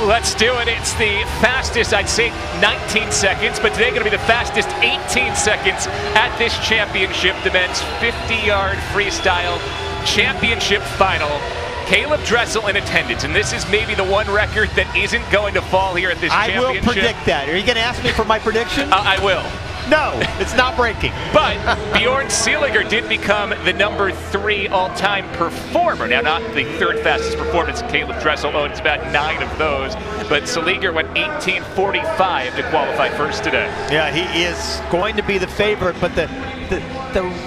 Let's do it. It's the fastest, I'd say 19 seconds, but today going to be the fastest 18 seconds at this championship, the men's 50-yard freestyle championship final. Caleb Dressel in attendance, and this is maybe the one record that isn't going to fall here at this championship. I will predict that. Are you going to ask me for my prediction? I will. No, it's not breaking. But Bjorn Seeliger did become the number 3 all-time performer. Now, not the third fastest performance. Caleb Dressel owns about 9 of those. But Seeliger went 18:45 to qualify first today. Yeah, he is going to be the favorite, but the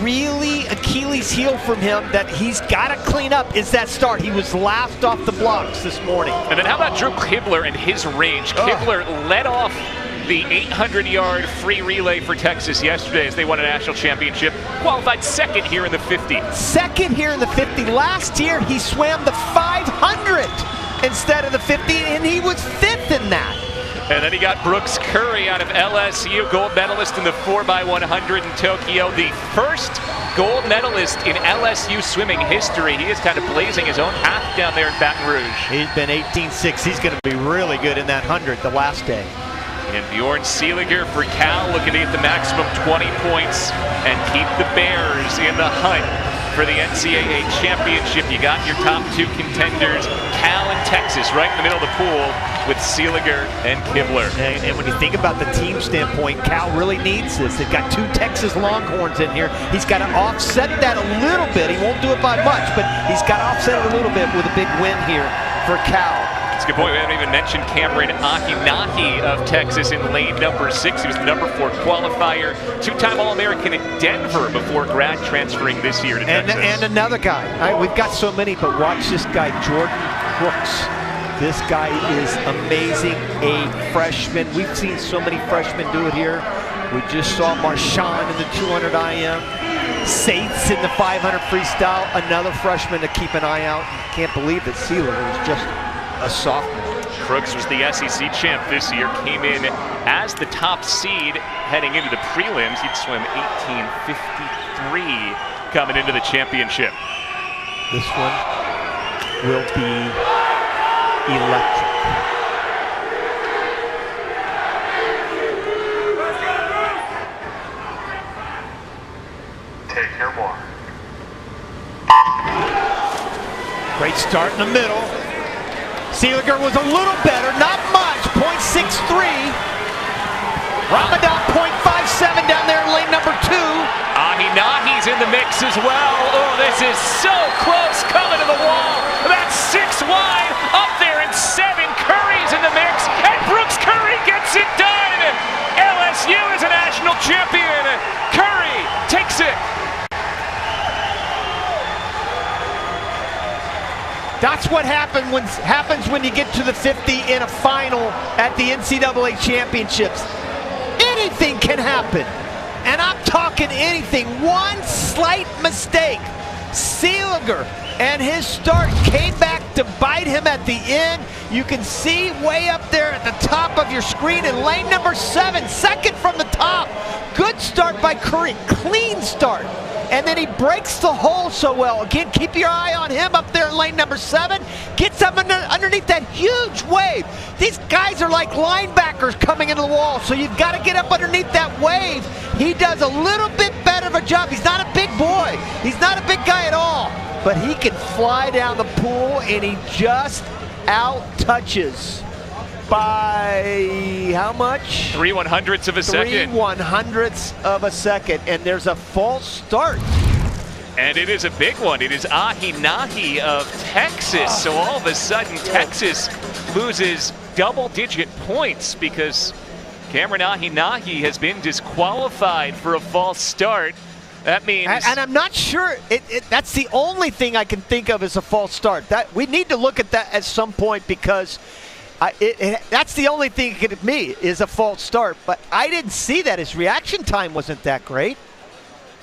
really Achilles heel from him that he's got to clean up is that start. He was last off the blocks this morning. And then how about Drew Kibler and his range? Kibler led off the 800-yard free relay for Texas yesterday as they won a national championship. Qualified second here in the 50. Second here in the 50. Last year he swam the 500 instead of the 50, and he was 5th in that. And then he got Brooks Curry out of LSU, gold medalist in the 4x100 in Tokyo. The first gold medalist in LSU swimming history. He is kind of blazing his own path down there in Baton Rouge. He's been 18.6. He's going to be really good in that 100 the last day. And Bjorn Seeliger for Cal looking to get the maximum 20 points and keep the Bears in the hunt for the NCAA championship. You got your top 2 contenders, Cal and Texas, right in the middle of the pool with Seeliger and Kibler. And when you think about the team standpoint, Cal really needs this. They've got 2 Texas Longhorns in here. He's got to offset that a little bit. He won't do it by much, but he's got to offset it a little bit with a big win here for Cal. That's a good point. We haven't even mentioned Cameron Akinaki of Texas in lane number 6. He was the number 4 qualifier, 2-time All-American in Denver before grad transferring this year to Texas. And another guy. We've got so many, but watch this guy, Jordan Crooks. This guy is amazing, a freshman. We've seen so many freshmen do it here. We just saw Marshawn in the 200 IM. Sates in the 500 freestyle, another freshman to keep an eye out. Can't believe that Seeliger was just a sophomore. Crooks was the SEC champ this year, came in as the top seed heading into the prelims. He'd swim 18:53 coming into the championship. This one will be electric. Take your mark. Great start in the middle. Seeliger was a little better, not much, 0.63. Ramadan, 0.57 down there in lane number 2. Ahinahi's in the mix as well. Oh, this is so close, coming to the wall. That's 6 wide, up there in 7. Curry's in the mix, and Brooks Curry gets it done. LSU is a national champion. Curry takes it. That's what happens when you get to the 50 in a final at the NCAA championships. Anything can happen. And I'm talking anything. One slight mistake. Seeliger and his start came back to bite him at the end. You can see way up there at the top of your screen in lane number 7, second from the top. Good start by Curry, clean start. And then he breaks the hole so well. Again, keep your eye on him up there in lane number 7. Gets up underneath that huge wave. These guys are like linebackers coming into the wall, so you've got to get up underneath that wave. He does a little bit better of a job. He's not a big boy. He's not a big guy at all. But he can fly down the pool, and he just out-touches by how much? 3/100ths of a second. 3/100ths of a second, and there's a false start. And it is a big one. It is Ahinahi of Texas. So all of a sudden, Texas loses double-digit points because Cameron Ahinahi has been disqualified for a false start. That means... And I'm not sure, that's the only thing I can think of as a false start. We need to look at that at some point because that's the only thing to me is a false start. But I didn't see that. His reaction time wasn't that great.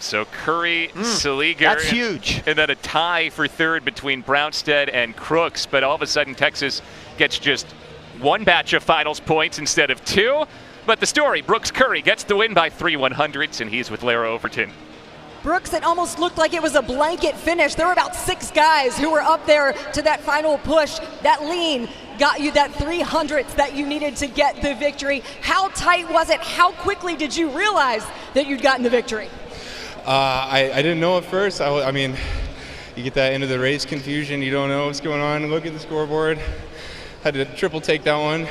So Curry, Seeliger. That's huge. And then a tie for third between Brownstead and Crooks. But all of a sudden, Texas gets just 1 batch of finals points instead of 2. But the story, Brooks Curry gets the win by 3/100ths, and he's with Lara Overton. Brooks, it almost looked like it was a blanket finish. There were about 6 guys who were up there to that final push. That lean got you that 300ths that you needed to get the victory. How tight was it? How quickly did you realize that you'd gotten the victory? I didn't know at first. I mean, you get that end of the race confusion. You don't know what's going on. Look at the scoreboard. Had to triple take that one.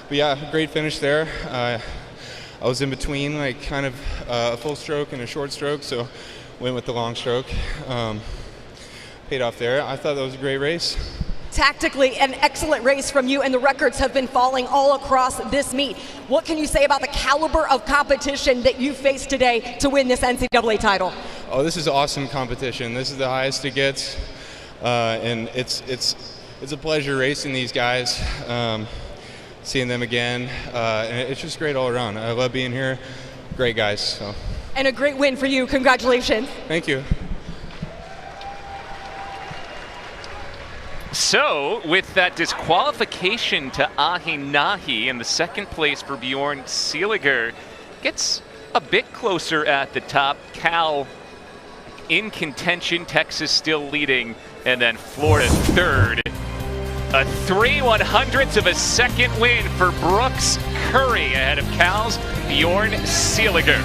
But yeah, great finish there. I was in between, like kind of a full stroke and a short stroke, so went with the long stroke. Paid off there. I thought that was a great race. Tactically, an excellent race from you, and the records have been falling all across this meet. What can you say about the caliber of competition that you faced today to win this NCAA title? Oh, this is awesome competition. This is the highest it gets, and it's a pleasure racing these guys. Seeing them again, and it's just great all around. I love being here. Great guys. So. And a great win for you. Congratulations. Thank you. So, with that disqualification to Ahi Nahi in the second place for Bjorn Seeliger, gets a bit closer at the top. Cal in contention, Texas still leading, and then Florida third. A 3/100ths of a second win for Brooks Curry ahead of Cal's Bjorn Seeliger.